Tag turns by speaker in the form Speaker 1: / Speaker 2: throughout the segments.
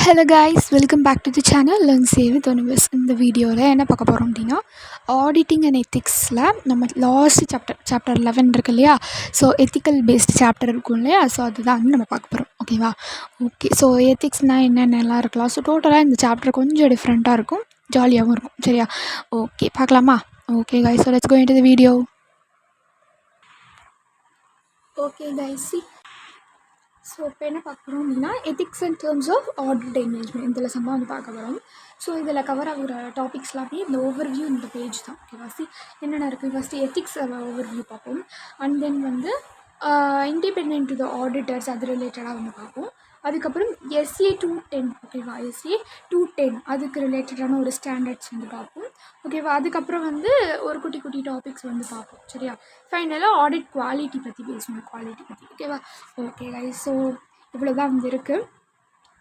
Speaker 1: Hello guys, welcome back to the channel learn save with Oniverse. இந்த வீடியோவில் என்ன பார்க்க போகிறோம் அப்படின்னா, ஆடிட்டிங் அண்ட் எத்திக்ஸில் நம்ம லாஸ்ட் சாப்டர் 11 இருக்கு இல்லையா. ஸோ எத்திக்கல் பேஸ்ட் சாப்டர் இருக்கும் இல்லையா. ஸோ அதுதான் வந்து நம்ம பார்க்க போகிறோம். ஓகேவா? ஓகே. ஸோ எத்திக்ஸ்னால் என்னென்னலாம் இருக்கலாம். ஸோ டோட்டலாக இந்த சாப்டர் கொஞ்சம் டிஃப்ரெண்ட்டாக இருக்கும், ஜாலியாகவும் இருக்கும். சரியா? ஓகே, பார்க்கலாமா? Okay guys, so let's go into the video. Okay guys, so இப்போ என்ன பார்க்குறோம் அப்படின்னா, ethics and terms of audit engagement இந்த லெசன் தான் வந்து பார்க்க போகிறோம். ஸோ இதில் கவர் ஆகிற டாபிக்ஸ் எல்லாமே இந்த ஓவர்வியூ இந்த பேஜ் தான். ஓகேவா? என்னென்ன இருக்குது, ஃபஸ்ட்டு எத்திக்ஸ் ஓவர்வியூ பார்ப்போம். அண்ட் தென் வந்து இண்டிபெண்டன்ட் டு த ஆடிட்டர்ஸ், அது ரிலேட்டடாக வந்து பார்ப்போம். அதுக்கப்புறம் SA 210, ஓகேவா? SA 210 அதுக்கு ரிலேட்டடான ஒரு ஸ்டாண்டர்ட்ஸ் வந்து பார்ப்போம். ஓகேவா? அதுக்கப்புறம் வந்து ஒரு குட்டி குட்டி டாபிக்ஸ் வந்து பார்ப்போம். சரியா? ஃபைனலாக ஆடிட் குவாலிட்டி பற்றி பேசுவோம், குவாலிட்டி பற்றி. ஓகேவா? ஓகே கைஸ், ஸோ இவ்வளோ தான் வந்து இருக்குது.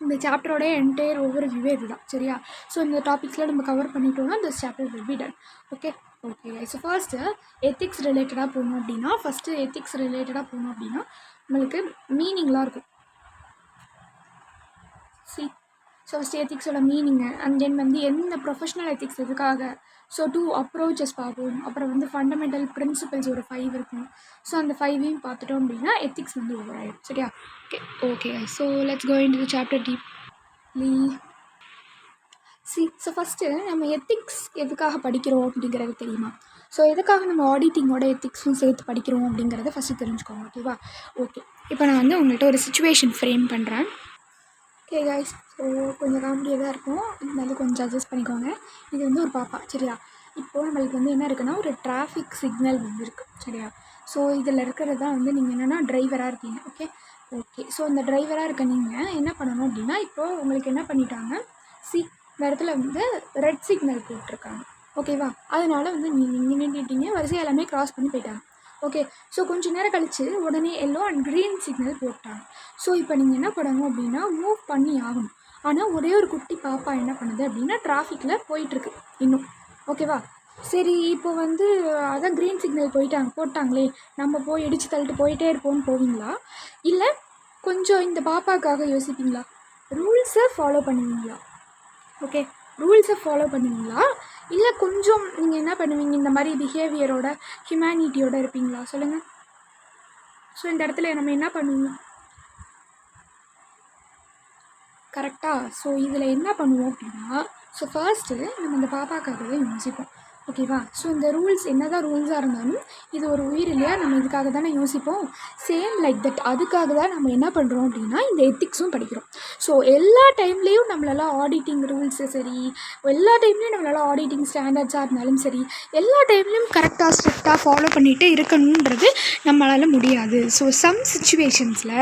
Speaker 1: இந்த சாப்டரோடைய என்டையர் ஓவர்வியூவே இதுதான். சரியா? ஸோ இந்த டாபிக்ஸில் நம்ம கவர் பண்ணிட்டோம்னா இந்த chapter will be done. Okay guys, so first ethics ரிலேட்டடாக போகணும் அப்படின்னா, நம்மளுக்கு மீனிங்லாம் இருக்கும். ஸோ ஃபஸ்ட்டு எத்திக்ஸோட மீனிங்கு, அண்ட் தென் வந்து எந்த ப்ரொஃபஷ்னல் எத்திக்ஸ் எதுக்காக, ஸோ 2 அப்ரோச்சஸ் பார்ப்போம். அப்புறம் வந்து ஃபண்டமெண்டல் பிரின்சிபல்ஸ் ஒரு 5 இருக்கும். ஸோ அந்த 5ஐயும் பார்த்துட்டோம் அப்படின்னா எத்திக்ஸ் வந்து ஓவர் ஆகிடும். சரியா? Okay so let's go into the chapter deeply. So first நம்ம எத்திக்ஸ் எதுக்காக படிக்கிறோம் அப்படிங்கிறது தெரியுமா? ஸோ எதுக்காக நம்ம ஆடிட்டிங்கோட எத்திக்ஸும் சேர்த்து படிக்கிறோம் அப்படிங்கிறத ஃபஸ்ட்டு தெரிஞ்சுக்கோங்க. ஓகேவா? ஓகே, இப்போ நான் வந்து உங்கள்கிட்ட ஒரு சுச்சுவேஷன் ஃப்ரேம் பண்ணுறேன். ஓகே கைஸ், ஸோ கொஞ்சம் காமெடியாக தான் இருக்கும், இது வந்து கொஞ்சம் அட்ஜஸ்ட் பண்ணிக்கோங்க. இது வந்து ஒரு பாப்பா. சரியா? இப்போது நம்மளுக்கு வந்து என்ன இருக்குன்னா, ஒரு டிராஃபிக் சிக்னல் வந்து இருக்குது. சரியா? ஸோ இதில் இருக்கிறது தான் வந்து நீங்கள் என்னென்னா டிரைவராக இருக்கீங்க. ஓகே ஸோ அந்த டிரைவராக இருக்க நீங்கள் என்ன பண்ணணும் அப்படின்னா, இப்போது உங்களுக்கு என்ன பண்ணிட்டாங்க, இந்த இடத்துல வந்து ரெட் சிக்னல் போட்டிருக்காங்க. ஓகேவா? அதனால் வந்து நீங்கள் நின்றுட்டீங்க, வரிசை எல்லாமே க்ராஸ் பண்ணி போயிட்டாங்க. ஓகே, ஸோ கொஞ்சம் நேரம் கழித்து உடனே எல்லோ அண்ட் க்ரீன் சிக்னல் போட்டாங்க. ஸோ இப்போ நீங்கள் என்ன பண்ணணும் அப்படின்னா, மூவ் பண்ணி ஆகணும். ஆனால் ஒரே ஒரு குட்டி பாப்பா என்ன பண்ணுது அப்படின்னா, டிராஃபிக்கில் போயிட்டுருக்கு இன்னும். ஓகேவா? சரி, இப்போ வந்து அதான் க்ரீன் சிக்னல் போட்டாங்களே, நம்ம போய் இடித்து தள்ளிட்டு போயிட்டே இருப்போம்னு போவீங்களா, இல்லை கொஞ்சம் இந்த பாப்பாவுக்காக யோசிப்பீங்களா, ரூல்ஸை ஃபாலோ பண்ணுவீங்களா? ஓகே, ரூல்ஸை ஃபாலோ பண்ணுவீங்களா, இல்லை கொஞ்சம் நீங்கள் என்ன பண்ணுவீங்க, இந்த மாதிரி பிஹேவியரோட ஹியூமனிட்டியோட இருப்பீங்களா? சொல்லுங்கள். ஸோ இந்த இடத்துல நம்ம என்ன பண்ணுவோம் கரெக்டாக? ஸோ இதில் என்ன பண்ணுவோம் அப்படின்னா, ஸோ ஃபர்ஸ்ட்டு நம்ம இந்த பாப்பாக்காகவே யோசிப்போம். ஓகேவா? ஸோ இந்த ரூல்ஸ் என்ன தான் ரூல்ஸாக இருந்தாலும் இது ஒரு உயிர் இல்லையா, நம்ம இதுக்காக தானே யோசிப்போம். சேம் லைக் தட், அதுக்காக தான் நம்ம என்ன பண்ணுறோம் அப்படின்னா இந்த எத்திக்ஸும் படிக்கிறோம். ஸோ எல்லா டைம்லேயும் நம்மளால் ஆடிட்டிங் ரூல்ஸு சரி, எல்லா டைம்லேயும் நம்மளால் ஆடிட்டிங் ஸ்டாண்டர்ட்ஸாக இருந்தாலும் சரி, எல்லா டைம்லேயும் கரெக்டாக ஸ்ட்ரிக்டாக ஃபாலோ பண்ணிகிட்டே இருக்கணுன்றது நம்மளால் முடியாது. ஸோ சம் சுச்சுவேஷன்ஸில்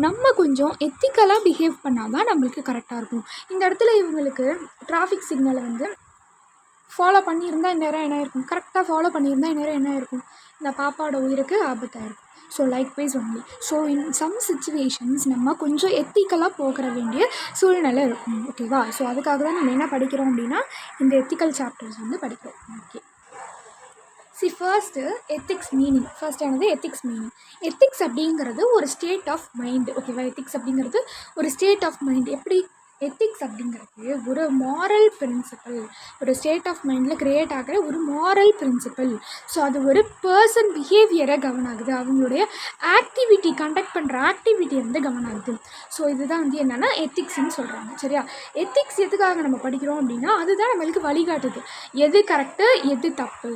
Speaker 1: நம்ம கொஞ்சம் எத்திக்கலாக பிஹேவ் பண்ணால் தான் நம்மளுக்கு கரெக்டாக இருக்கும். இந்த இடத்துல இவங்களுக்கு டிராஃபிக் சிக்னலை வந்து ஃபாலோ பண்ணியிருந்தால் இந்நேரம் என்ன இருக்கும், கரெக்டாக ஃபாலோ பண்ணியிருந்தால் இந்நேரம் என்ன இருக்கும், இந்த பாப்பாவோட உயிருக்கு ஆபத்தாக இருக்கும். So likewise only. So in some situations நம்ம கொஞ்சம் எத்திக்கலாக போகிற வேண்டிய சூழ்நிலை இருக்கும். ஓகேவா? ஸோ அதுக்காக தான் நம்ம என்ன படிக்கிறோம் அப்படின்னா இந்த எத்திக்கல் சாப்டர்ஸ் வந்து படிக்கிறோம். Okay, first ethics meaning. First ஆனது எத்திக்ஸ் மீனிங். எத்திக்ஸ் அப்படிங்கிறது ஒரு ஸ்டேட் ஆஃப் மைண்டு. ஓகேவா? எத்திக்ஸ் அப்படிங்கிறது ஒரு ஸ்டேட் ஆஃப் மைண்ட். எப்படி எத்திக்ஸ் அப்படிங்கிறது ஒரு மாரல் பிரின்சிபல், ஒரு ஸ்டேட் ஆஃப் மைண்டில் க்ரியேட் ஆகிற ஒரு மாரல் பிரின்சிபல். ஸோ அது ஒரு பர்சன் பிஹேவியரை கவனம் ஆகுது, அவங்களுடைய ஆக்டிவிட்டி, கண்டக்ட் பண்ணுற ஆக்டிவிட்டி வந்து கவனம் ஆகுது. ஸோ இதுதான் வந்து என்னென்னா எத்திக்ஸ்ன்னு சொல்கிறாங்க. சரியா? எத்திக்ஸ் எதுக்காக நம்ம படிக்கிறோம் அப்படின்னா, அதுதான் நம்மளுக்கு வழிகாட்டுது, எது கரெக்டு எது தப்பு,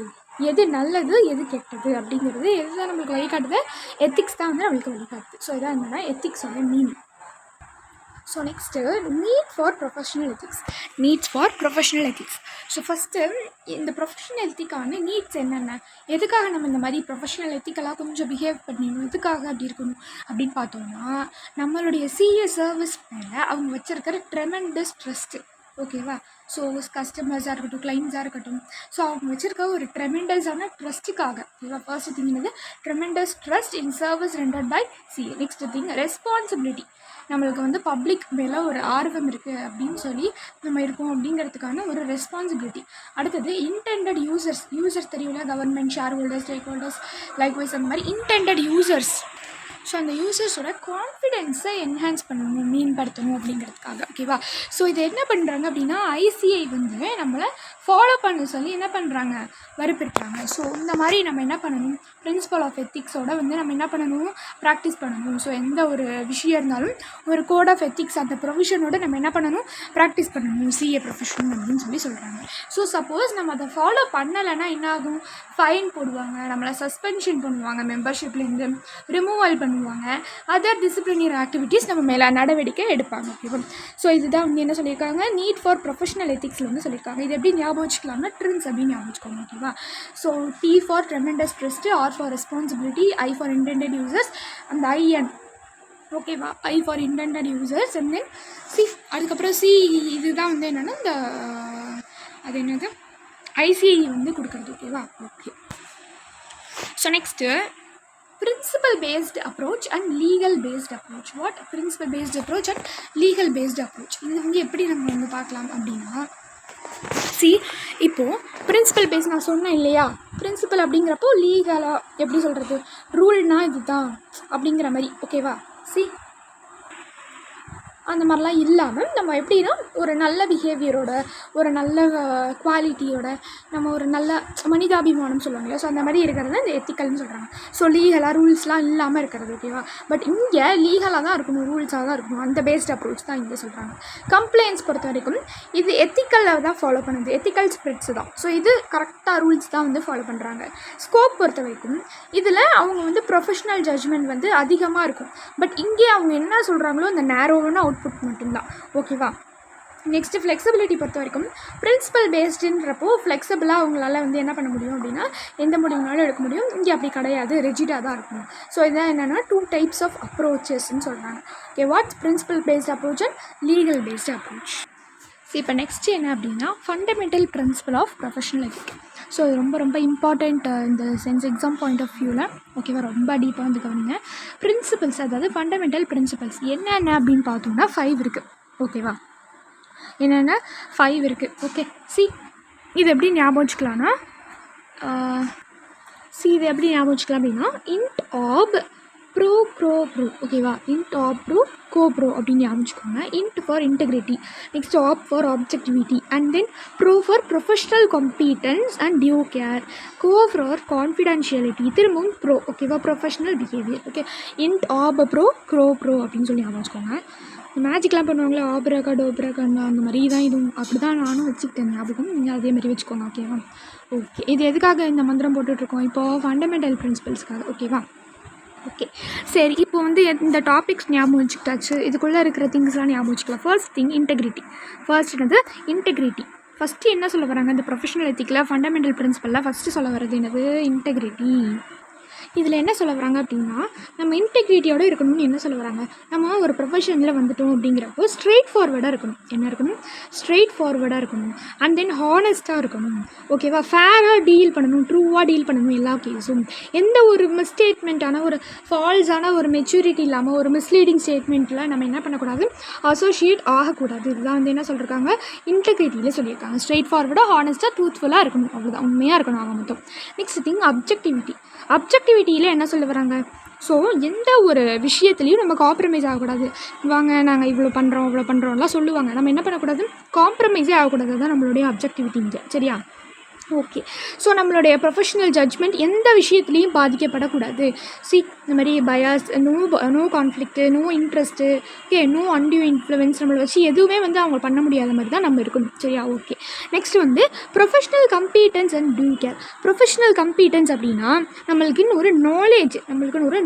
Speaker 1: எது நல்லது எது கெட்டது அப்படிங்கிறது எதுதான் நம்மளுக்கு வழிகாட்டுது, எத்திக்ஸ் தான் வந்து நம்மளுக்கு வழிகாட்டுது. ஸோ இதான் என்னென்னா எத்திக்ஸோட meaning. So next need for professional ethics. So first இந்த ப்ரொஃபஷ்னல் எத்திக்கான நீட்ஸ் என்னென்ன, எதுக்காக நம்ம இந்த மாதிரி ப்ரொஃபஷ்னல் எத்திக்கலாக கொஞ்சம் பிஹேவ் பண்ணிடணும், எதுக்காக அப்படி இருக்கணும் அப்படின்னு பார்த்தோம்னா, நம்மளுடைய சர்வீஸ் மேலே அவங்க வச்சுருக்கிற ட்ரெமெண்டஸ் ட்ரஸ்ட்டு. ஓகேவா? ஸோ கஸ்டமர்ஸாக இருக்கட்டும், கிளைண்ட்ஸாக இருக்கட்டும், ஸோ அவங்க வச்சுருக்க ஒரு ட்ரெமெண்டஸான ட்ரஸ்ட்டுக்காக. ஓகேவா? ஃபர்ஸ்ட் திங் என்னது, tremendous trust in service rendered by CA. Next thing responsibility. நம்மளுக்கு வந்து பப்ளிக் மேலே ஒரு ஆர்வம் இருக்குது அப்படின்னு சொல்லி நம்ம இருக்கோம் அப்படிங்கிறதுக்கான ஒரு ரெஸ்பான்சிபிலிட்டி. அடுத்தது இன்டெண்டட் யூசர்ஸ் தெரியும்ல, government, share holders, stack holders, likewise அந்த மாதிரி இன்டெண்டட் யூசர்ஸ். ஸோ அந்த யூசர்ஸோட கான்ஃபிடென்ஸை என்ஹான்ஸ் பண்ணணும், மேம்படுத்தணும் அப்படிங்கிறதுக்காக. ஓகேவா? ஸோ இதை என்ன பண்ணுறாங்க அப்படின்னா ஐசிஐ வந்து நம்மளை ஃபாலோ பண்ண சொல்லி என்ன பண்ணுறாங்க, வற்புறுத்துறாங்க. ஸோ இந்த மாதிரி நம்ம என்ன பண்ணணும், பிரின்சிபல் ஆஃப் எத்திக்ஸோட வந்து நம்ம என்ன பண்ணணும், ப்ராக்டிஸ் பண்ணணும். ஸோ எந்த ஒரு விஷயம் இருந்தாலும் ஒரு கோட் ஆஃப் எத்திக்ஸ் அந்த ப்ரொஃபஷனோட நம்ம என்ன பண்ணணும், ப்ராக்டிஸ் பண்ணணும், சிஏ ப்ரொஃபஷன் அப்படின்னு சொல்லி சொல்கிறாங்க. ஸோ சப்போஸ் நம்ம அதை ஃபாலோ பண்ணலைன்னா என்ன ஆகும், ஃபைன் போடுவாங்க, நம்மளை சஸ்பென்ஷன் பண்ணுவாங்க, மெம்பர்ஷிப்லேருந்து ரிமூவல் பண்ணுவாங்க, அதர் டிசிப்ளினரி ஆக்டிவிட்டீஸ் நம்ம மேலே நடவடிக்கை எடுப்பாங்க. ஓகேவா? ஸோ இதுதான் வந்து என்ன சொல்லியிருக்காங்க, நீட் ஃபார் ப்ரொஃபஷனல் எத்திக்ஸில் வந்து சொல்லியிருக்காங்க. இது எப்படி ஞாபகம் வச்சுக்கலாம்னா ட்ரின்ஸ் அப்படின்னு ஞாபகம் வச்சுக்கோங்க. ஓகேவா? So T for tremendous trust, R for responsibility, I for intended users, அந்த ஐஎன். ஓகேவா? I for intended users and then C, அதுக்கப்புறம் சி இதுதான் வந்து என்னென்னா இந்த அது என்னது ஐசிஐ வந்து கொடுக்குறது. ஓகேவா? Okay. So next principle based approach and legal based approach. What? Principle based approach and legal based approach. இது வந்து எப்படி நம்ம வந்து பார்க்கலாம் அப்படின்னா, சி இப்போது பிரின்சிபல் பேஸ் நான் சொன்னேன் இல்லையா, பிரின்சிபல் அப்படிங்கிறப்போ லீகலாக எப்படி சொல்கிறது, ரூல்னால் இது தான் அப்படிங்கிற மாதிரி. ஓகேவா? சி அந்த மாதிரிலாம் இல்லாமல் நம்ம எப்படின்னா ஒரு நல்ல பிஹேவியரோட, ஒரு நல்ல குவாலிட்டியோட, நம்ம ஒரு நல்ல மனிதாபிமானம் சொல்லுவாங்க இல்லையா, ஸோ அந்த மாதிரி இருக்கிறது இந்த எத்திக்கல்னு சொல்கிறாங்க. ஸோ லீகலாக ரூல்ஸ்லாம் இல்லாமல் இருக்கிறது. ஓகேவா? பட் இங்கே லீகலாக தான் இருக்கணும், ரூல்ஸாக தான் இருக்கணும், அந்த பேஸ்ட் அப்ரோச் தான் இங்கே சொல்கிறாங்க. கம்ப்ளைண்ட்ஸ் பொறுத்த வரைக்கும் இது எத்திக்கலில் தான் ஃபாலோ பண்ணுது, எத்திக்கல் ஸ்பிரிட்ஸ் தான். ஸோ இது கரெக்டாக ரூல்ஸ் தான் வந்து ஃபாலோ பண்ணுறாங்க. ஸ்கோப் பொறுத்த வரைக்கும் இதில் அவங்க வந்து ப்ரொஃபஷ்னல் ஜட்ஜ்மெண்ட் வந்து அதிகமாக இருக்கும். பட் இங்கே அவங்க என்ன சொல்கிறாங்களோ அந்த நேரோவான அவுட்புட் மட்டும்தான். ஓகேவா? நெக்ஸ்ட்டு ஃப்ளெக்சிபிலிட்டி பொறுத்த வரைக்கும் பிரின்சிபல் பேஸ்டுன்றப்போ ஃப்ளெக்சிபிளாக அவங்களால வந்து என்ன பண்ண முடியும் அப்படின்னா எந்த முடிவுனாலும் எடுக்க முடியும். இங்கே அப்படி கிடையாது, ரிஜிடாக தான் இருக்கணும். ஸோ இதான் என்னென்னா 2 types ஆஃப் அப்ரோச்சஸ்ன்னு சொல்கிறாங்க. Okay, what's principle based approach and legal based approach. So இப்போ நெக்ஸ்ட்டு என்ன அப்படின்னா fundamental principle of professional ethic. ஸோ இது ரொம்ப ரொம்ப இம்பார்ட்டண்ட் இந்த சென்ஸ் எக்ஸாம் பாயிண்ட் ஆஃப் வியூவில். ஓகேவா? ரொம்ப டீப்பாக வந்து கவனிங்க. பிரின்சிபல்ஸ், அதாவது ஃபண்டமெண்டல் பிரின்சிபல்ஸ் என்னென்ன அப்படின்னு பார்த்தோம்னா 5 இருக்குது. ஓகேவா? என்னென்ன 5 இருக்குது. ஓகே, சி இது எப்படி ஞாபகம் வச்சுக்கலான்னா, இது எப்படி ஞாபகம் வச்சுக்கலாம் அப்படின்னா int ob pro cro pro. ஓகேவா? Int ob pro co pro அப்படின்னு ஞாபகம் வச்சுக்கோங்க. Int for integrity, next ob for objectivity, and then pro for professional competence and due care, co for confidentiality, திரும்பவும் ப்ரோ. ஓகேவா? Professional behaviour. Okay, int ob pro cro pro அப்படின்னு சொல்லி ஞாபகம் வச்சுக்கோங்க. மேஜிக்லாம் பண்ணுவாங்களே, ஆப்ரகா டோப்ரகான்னு, அந்த மாதிரி தான் இதுவும் அப்படி தான் நானும் வச்சுக்கிட்டேன் ஞாபகம். நீங்கள் அதேமாதிரி வச்சுக்கோங்க. ஓகேவா? ஓகே, இது எதுக்காக இந்த மந்திரம் போட்டுட்ருக்கோம், இப்போது ஃபண்டமெண்டல் பிரின்சிபல்ஸ்க்காக. ஓகேவா? ஓகே, சரி. இப்போ வந்து இந்த டாபிக்ஸ் ஞாபகம் வச்சுக்கிட்டாச்சு, இதுக்குள்ளே இருக்கிற திங்ஸ்லாம் ஞாபகம் வச்சுக்கலாம். First thing integrity. ஃபர்ஸ்ட் என்னது? இன்டெகிரிட்டி. ஃபஸ்ட்டு என்ன சொல்ல வராங்க இந்த ப்ரொஃபஷனல் எத்திக்கில் ஃபண்டமெண்டல் பிரின்சிபலில் ஃபஸ்ட்டு சொல்ல வர்றது என்னது? இன்டெகிரிட்டி. இதில் என்ன சொல்ல வராங்க அப்படின்னா நம்ம இன்டெகிரிட்டியோடு இருக்கணும்னு என்ன சொல்ல வராங்க, நம்ம ஒரு ப்ரொஃபஷனில் வந்துட்டோம் அப்படிங்கிறப்போ ஸ்ட்ரெயிட் ஃபார்வர்டாக இருக்கணும். என்ன இருக்கணும்? ஸ்ட்ரெயிட் ஃபார்வர்டாக இருக்கணும். அண்ட் தென் ஹானஸ்ட்டாக இருக்கணும். ஓகேவா? ஃபேராக டீல் பண்ணணும், ட்ரூவாக டீல் பண்ணணும் எல்லா கேஸும். எந்த ஒரு மிஸ்டேட்மெண்ட்டான, ஒரு ஃபால்ஸான, ஒரு மெச்சூரிட்டி இல்லாமல், ஒரு மிஸ்லீடிங் ஸ்டேட்மெண்ட்டில் நம்ம என்ன பண்ணக்கூடாது, அசோசியேட் ஆகக்கூடாது. இதுதான் வந்து என்ன சொல்லியிருக்காங்க, இன்டெகிரிட்டியில் சொல்லியிருக்காங்க. ஸ்ட்ரெயிட் ஃபார்வர்டாக, ஹானஸ்ட்டாக, ட்ரூத்ஃபுல்லாக இருக்கணும். அவ்வளோதான், உண்மையாக இருக்கணும் ஆக மொத்தம். Next thing objectivity. அப்ஜெக்டிவிட்டியில் என்ன சொல்ல வராங்க, ஸோ எந்த ஒரு விஷயத்துலையும் நம்ம காம்ப்ரமைஸ் ஆகக்கூடாது. வாங்க நாங்கள் இவ்வளோ பண்ணுறோம் இவ்வளோ பண்ணுறோம்லாம் சொல்லுவாங்க, நம்ம என்ன பண்ணக்கூடாது, காம்ப்ரமைஸே ஆகக்கூடாது. அதுதான் நம்மளுடைய அப்ஜெக்டிவிட்டிங்க. சரியா? ஓகே, ஸோ நம்மளுடைய ப்ரொஃபஷனல் ஜட்ஜ்மெண்ட் எந்த விஷயத்துலையும் பாதிக்கப்படக்கூடாது. இந்த மாதிரி bias, no conflict, no interest, okay, no undue influence, நம்மளை வச்சு எதுவுமே வந்து அவங்க பண்ண முடியாத மாதிரி தான் நம்ம இருக்கணும். சரியா? ஓகே, நெக்ஸ்ட் வந்து professional competence and due care. Professional competence அப்படின்னா நம்மளுக்குன்னு ஒரு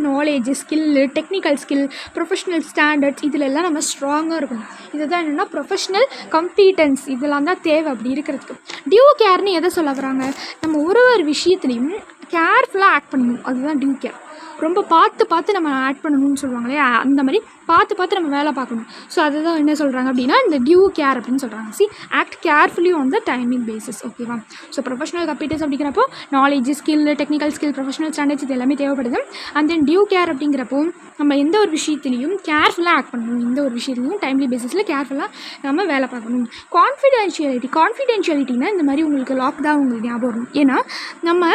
Speaker 1: knowledge, skill, technical skill, professional standards, இதிலெல்லாம் நம்ம ஸ்ட்ராங்காக இருக்கணும். இதுதான் என்னென்னா ப்ரொஃபஷனல் கம்பீட்டன்ஸ். இதெல்லாம் தான் தேவை அப்படி இருக்கிறதுக்கு. டியூ கேர்னு எதை சொல்ல வராங்க, நம்ம ஒரு விஷயத்துலையும் கேர்ஃபுல்லாக ஆக்ட் பண்ணணும். அதுதான் டியூ கேர். ரொம்ப பார்த்து நம்ம ஆக்ட் பண்ணணும்னு சொல்லுவாங்களே, அந்த மாதிரி பார்த்து நம்ம வேலை பார்க்கணும். ஸோ அதுதான் என்ன சொல்கிறாங்க அப்படின்னா இந்த டியூ கேர் அப்படின்னு சொல்கிறாங்க. Act carefully on the timing basis. ஓகேவா? ஸோ ப்ரொஃபஷனல் கம்பீட்டன்ஸ் அப்படிங்கிறப்போ knowledge, skill, technical skill, professional standards இது எல்லாமே தேவைப்படுது. அண்ட் தென் டியூ கேர் அப்படிங்கிறப்போ நம்ம எந்த ஒரு விஷயத்துலையும் கேர்ஃபுல்லாக ஆக்ட் பண்ணணும். எந்த ஒரு விஷயத்துலையும் டைம்லி பேசிஸில் கேர்ஃபுல்லாக நம்ம வேலை பார்க்கணும். கான்ஃபிடென்ஷியாலிட்டினா இந்த மாதிரி உங்களுக்கு லாக் தான் உங்களுக்கு ஞாபகம் வரும். ஏன்னா நம்ம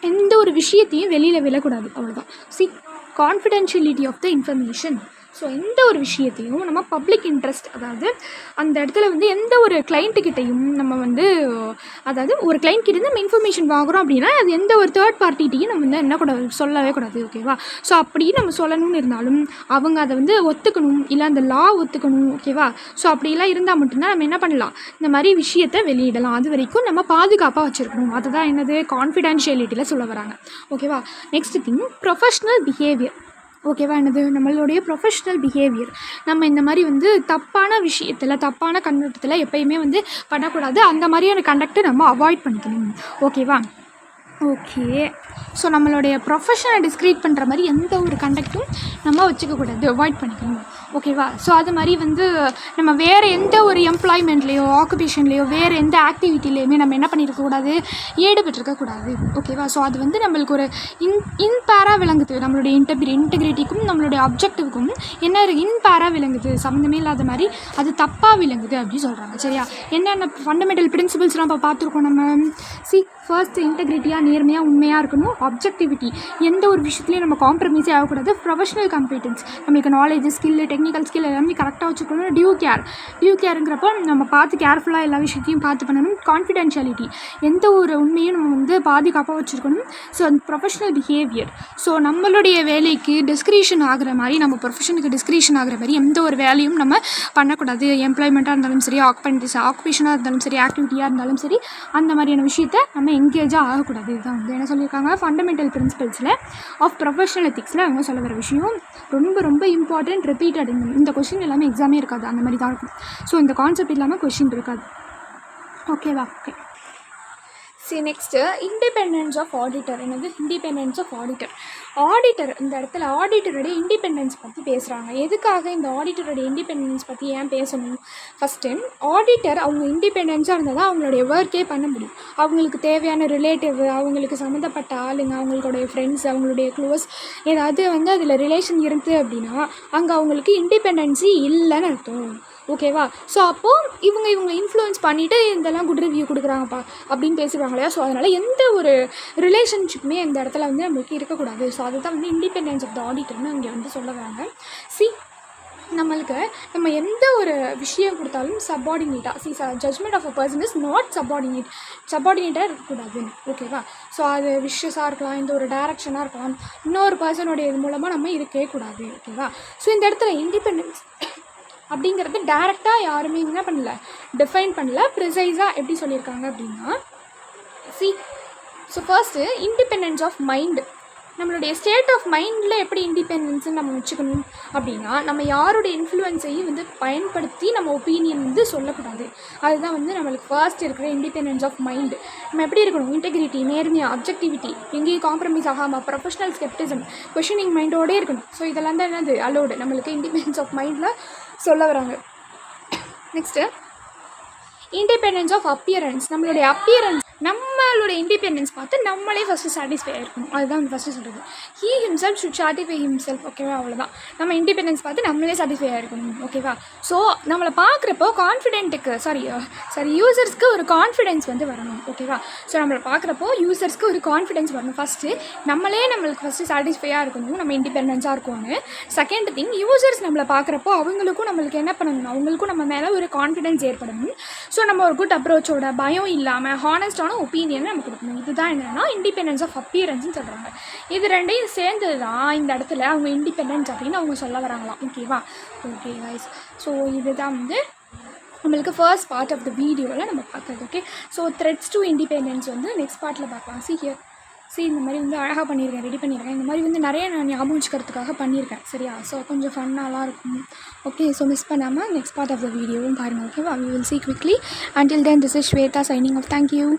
Speaker 1: எந்த ஒரு விஷயத்தையும் வெளியில் விழக்கூடாது. அவ்வளோதான். Confidentiality of the information. So எந்த ஒரு விஷயத்தையும் நம்ம பப்ளிக் இன்ட்ரெஸ்ட், அதாவது அந்த இடத்துல வந்து எந்த ஒரு கிளைண்ட்டுக்கிட்டையும் நம்ம வந்து, அதாவது ஒரு கிளைண்ட் கிட்ட நம்ம இன்ஃபர்மேஷன் வாங்குகிறோம் அப்படின்னா அது எந்த ஒரு தேர்ட் பார்ட்டிகிட்டையும் நம்ம வந்து என்ன கூடாது, சொல்லவே கூடாது. ஓகேவா? ஸோ அப்படி நம்ம சொல்லணும்னு இருந்தாலும் அவங்க அதை வந்து ஒத்துக்கணும், இல்லை அந்த லா ஒத்துக்கணும். ஓகேவா? ஸோ அப்படிலாம் இருந்தால் மட்டும்தான் நம்ம என்ன பண்ணலாம், இந்த மாதிரி விஷயத்தை வெளியிடலாம். அது வரைக்கும் நம்ம பாதுகாப்பாக வச்சுருக்கணும். அதுதான் என்னது, கான்ஃபிடென்ஷியலிட்டியில் சொல்ல வராங்க. ஓகேவா? Next thing, professional behaviour. ஓகேவா? என்னது, நம்மளுடைய ப்ரொஃபஷ்னல் பிஹேவியர். நம்ம இந்த மாதிரி வந்து தப்பான விஷயத்தில், தப்பான கண்ணோட்டத்தில் எப்பயுமே வந்து பண்ணக்கூடாது. அந்த மாதிரியான கண்டக்ட்டை நம்ம அவாய்ட் பண்ணிக்கணும். ஓகேவா? ஓகே. ஸோ நம்மளுடைய ப்ரொஃபஷனை டிஸ்க்ரீட் பண்ணுற மாதிரி எந்த ஒரு கண்டக்ட்டும் நம்ம வச்சுக்கக்கூடாது, அவாய்ட் பண்ணிக்கணும். ஓகேவா? ஸோ அது மாதிரி வந்து நம்ம வேறு எந்த ஒரு எம்ப்ளாய்மெண்ட்லேயோ ஆக்குபேஷன்லேயோ வேறு எந்த ஆக்டிவிட்டிலையுமே நம்ம என்ன பண்ணியிருக்கக்கூடாது, ஈடுபட்டிருக்கக்கூடாது. ஓகேவா? ஸோ அது வந்து நம்மளுக்கு ஒரு இன்பேராக விளங்குது. நம்மளுடைய இன்டெகிரிட்டிக்கும் நம்மளுடைய அப்ஜெக்டிவ்க்கும் என்ன இன்பேராக விளங்குது, சம்மந்தமே இல்லாத மாதிரி அது தப்பாக விளங்குது அப்படின்னு சொல்கிறாங்க. சரியா? என்னென்ன ஃபண்டமெண்டல் பிரின்சிபல்ஸ்லாம் இப்போ பார்த்துருக்கோம் நம்ம. ஃபர்ஸ்ட் இன்டெகிரிட்டியாக, நேர்மையாக, உண்மையாக இருக்கணும். ஆப்ஜெக்டிவிட்டி, எந்த ஒரு விஷயத்துலையும் நம்ம காம்ப்ரமைஸே ஆகக்கூடாது. ப்ரொஃபஷனல் காம்பெட்டன்ஸ், நம்மளுக்கு நாலேஜ், ஸ்கில், டெக்னிக்கல் ஸ்கில் எல்லாமே கரெக்டாக வச்சுக்கணும். டியூ கேருங்கிறப்போ நம்ம பார்த்து கேர்ஃபுல்லாக எல்லா விஷயத்தையும் பார்த்து பண்ணணும். கான்ஃபிடென்ஷியாலிட்டி, எந்த ஒரு உண்மையும் நம்ம வந்து பாதுகாப்பாக வச்சுருக்கணும். ஸோ ப்ரொஃபஷனல் பிஹேவியர், ஸோ நம்மளுடைய வேலைக்கு டிஸ்க்ரிஷன் ஆகிற மாதிரி, நம்ம ப்ரொஃபஷனுக்கு டிஸ்க்ரிஷன் ஆகிற மாதிரி எந்த ஒரு வேலையும் நம்ம பண்ணக்கூடாது. எம்ப்ளாய்மெண்ட்டாக இருந்தாலும் சரி, ஆக்குபேஷனாக இருந்தாலும் சரி, ஆக்டிவிட்டியாக இருந்தாலும் சரி, அந்த மாதிரியான விஷயத்தை நம்ம எங்கேஜாக ஆகக்கூடாது. இதுதான் வந்து என்ன சொல்லியிருக்காங்க, ஃபண்டமெண்டல் பிரின்சிபல்ஸில் ஆஃப் ப்ரொஃபஷனல் எத்திக்ஸில் அவங்க சொல்ல வர விஷயம் ரொம்ப ரொம்ப இம்பார்ட்டன்ட். ரிப்பீட்டட். இந்த கொஷின் எல்லாமே எக்ஸாமே இருக்காது, அந்த மாதிரி தான் இருக்கும். ஸோ இந்த கான்செப்ட் இல்லாமல் கொஷின் இருக்காது. ஓகேவா? ஓகே. சரி, நெக்ஸ்ட்டு இண்டிபெண்டன்ஸ் ஆஃப் ஆடிட்டர். என்னது இண்டிபெண்டன்ஸ் ஆஃப் ஆடிட்டர்? ஆடிட்டர், இந்த இடத்துல ஆடிட்டருடைய இண்டிபெண்டன்ஸ் பற்றி பேசுகிறாங்க. எதுக்காக இந்த ஆடிட்டருடைய இண்டிபெண்டன்ஸ் பற்றி ஏன் பேசணும்? ஃபஸ்ட்டு, ஆடிட்டர் அவங்க இண்டிபெண்டன்ஸாக இருந்தால் தான் அவங்களுடைய ஒர்க்கே பண்ண முடியும். அவங்களுக்கு தேவையான ரிலேட்டிவ், அவங்களுக்கு சம்மந்தப்பட்ட ஆளுங்க, அவங்களுடைய ஃப்ரெண்ட்ஸ், அவங்களுடைய க்ளோஸ் ஏதாவது வந்து அதில் ரிலேஷன் இருக்குது அப்படின்னா அங்கே அவங்களுக்கு இண்டிபெண்டன்ஸி இல்லைன்னு அர்த்தம். ஓகேவா? ஸோ அப்போது இவங்க இன்ஃப்ளூயன்ஸ் பண்ணிவிட்டு இதெல்லாம் குட் ரிவ்யூ கொடுக்குறாங்கப்பா அப்படின்னு பேசுகிறாங்க இல்லையா? ஸோ அதனால் எந்த ஒரு ரிலேஷன்ஷிப்புமே இந்த இடத்துல வந்து நம்மளுக்கு இருக்கக்கூடாது. ஸோ அதுதான் வந்து இண்டிபெண்டன்ஸ் ஆஃப் த ஆடிட்டர்னு இங்கே வந்து சொல்ல வராங்க. நம்மளுக்கு நம்ம எந்த ஒரு விஷயம் கொடுத்தாலும் சப்பார்டினேட்டாக, judgement of a person is not சப்பார்டினேட்டாக இருக்கக்கூடாது. ஓகேவா? ஸோ அது விஷஸாக இருக்கலாம், இந்த ஒரு டைரக்ஷனாக இருக்கலாம், இன்னொரு பர்சனுடைய இது மூலமாக நம்ம இருக்கவே கூடாது. ஓகேவா? ஸோ இந்த இடத்துல இண்டிபெண்டன்ஸ் அப்படிங்கிறது டைரெக்டாக யாருமே என்ன பண்ணல, டிஃபைன் பண்ணல. ப்ரிசைஸாக எப்படி சொல்லியிருக்காங்க அப்படின்னா, so first independence of mind. நம்மளுடைய ஸ்டேட் ஆஃப் மைண்டில் எப்படி இண்டிபெண்டன்ஸுன்னு நம்ம வச்சுக்கணும் அப்படின்னா, நம்ம யாருடைய இன்ஃப்ளூயன்ஸையும் வந்து பயன்படுத்தி நம்ம ஒப்பீனியன் வந்து சொல்லக்கூடாது. அதுதான் வந்து நம்மளுக்கு ஃபர்ஸ்ட் இருக்கிற இண்டிபெண்டன்ஸ் ஆஃப் மைண்டு. நம்ம எப்படி இருக்கணும், இன்டெகிரிட்டி, நேர்மையாக, அப்ஜெக்டிவிட்டி, எங்கேயும் காம்ப்ரமைஸ் ஆகாமல், ப்ரொஃபஷனல் ஸ்கெப்டிசம், கொஷனிங் மைண்டோடே இருக்கணும். ஸோ இதெல்லாம் தான் என்னது அலோடு, நம்மளுக்கு இண்டிபெண்டன்ஸ் ஆஃப் மைண்டில் சொல்ல வராங்க. Next independence of appearance. நம்மளுடைய இண்டிபெண்டன்ஸ் பார்த்து நம்மளே ஃபஸ்ட்டு சாட்டிஸ்ஃபை ஆகிருக்கணும். அதுதான் வந்து ஃபஸ்ட்டு சொல்கிறது. He himself should satisfy himself. ஓகேவா? அவ்வளோதான். நம்ம இண்டிபெண்டன்ஸ் பார்த்து நம்மளே சாட்டிஸ்ஃபை ஆகிருக்கணும். ஓகேவா? ஸோ நம்மளை பார்க்குறப்போ யூசர்ஸ்க்கு ஒரு கான்ஃபிடென்ஸ் வந்து வரணும். ஓகேவா? ஸோ நம்மளை பார்க்குறப்போ யூசர்ஸ்க்கு ஒரு கான்ஃபிடென்ஸ் வரணும். ஃபஸ்ட்டு நம்மளுக்கு ஃபஸ்ட்டு சாட்டிஸ்ஃபையாக இருக்கணும், நம்ம இண்டிபெண்டன்ஸாக இருக்கணும். செகண்ட் திங், யூசர்ஸ் நம்மளை பார்க்குறப்போ அவங்களுக்கும் நம்மளுக்கு என்ன பண்ணணும், அவங்களுக்கும் நம்ம மேலே ஒரு கான்ஃபிடென்ஸ் ஏற்படணும். ஸோ நம்ம ஒரு குட் அப்ரோச்சோட, பயம் இல்லாமல் ஹானஸ்டான ஒப்பீனியனை நம்ம கொடுக்கணும். இதுதான் என்னென்னா இண்டிபெண்டன்ஸ் ஆஃப் அப்பியரன்ஸ்னு சொல்கிறாங்க. இது ரெண்டையும் சேர்ந்தது தான் இந்த இடத்துல அவங்க இண்டிபெண்டன்ஸ் அப்படின்னு அவங்க சொல்ல வராங்களாம். ஓகேவா? Okay guys. ஸோ இதுதான் வந்து நம்மளுக்கு ஃபர்ஸ்ட் பார்ட் ஆஃப் த வீடியோவில் நம்ம பார்க்குறது. Okay. So threads to independence வந்து நெக்ஸ்ட் பார்ட்டில் பார்க்கலாம். இந்த மாதிரி வந்து அழகாக பண்ணியிருக்கேன், ரெடி பண்ணியிருக்கேன். இந்த மாதிரி வந்து நிறைய நான் ஞாபகம் வச்சுக்கிறதுக்காக பண்ணியிருக்கேன். சரியா? ஸோ கொஞ்சம் ஃபன்னாலாம் இருக்கும். ஓகே. ஸோ மிஸ் பண்ணாமல் நெக்ஸ்ட் பார்ட் ஆஃப் த வீடியோவும் பாருங்கள். ஓகேவா? We will see quickly. Until then, this is Shweta signing off. Thank you.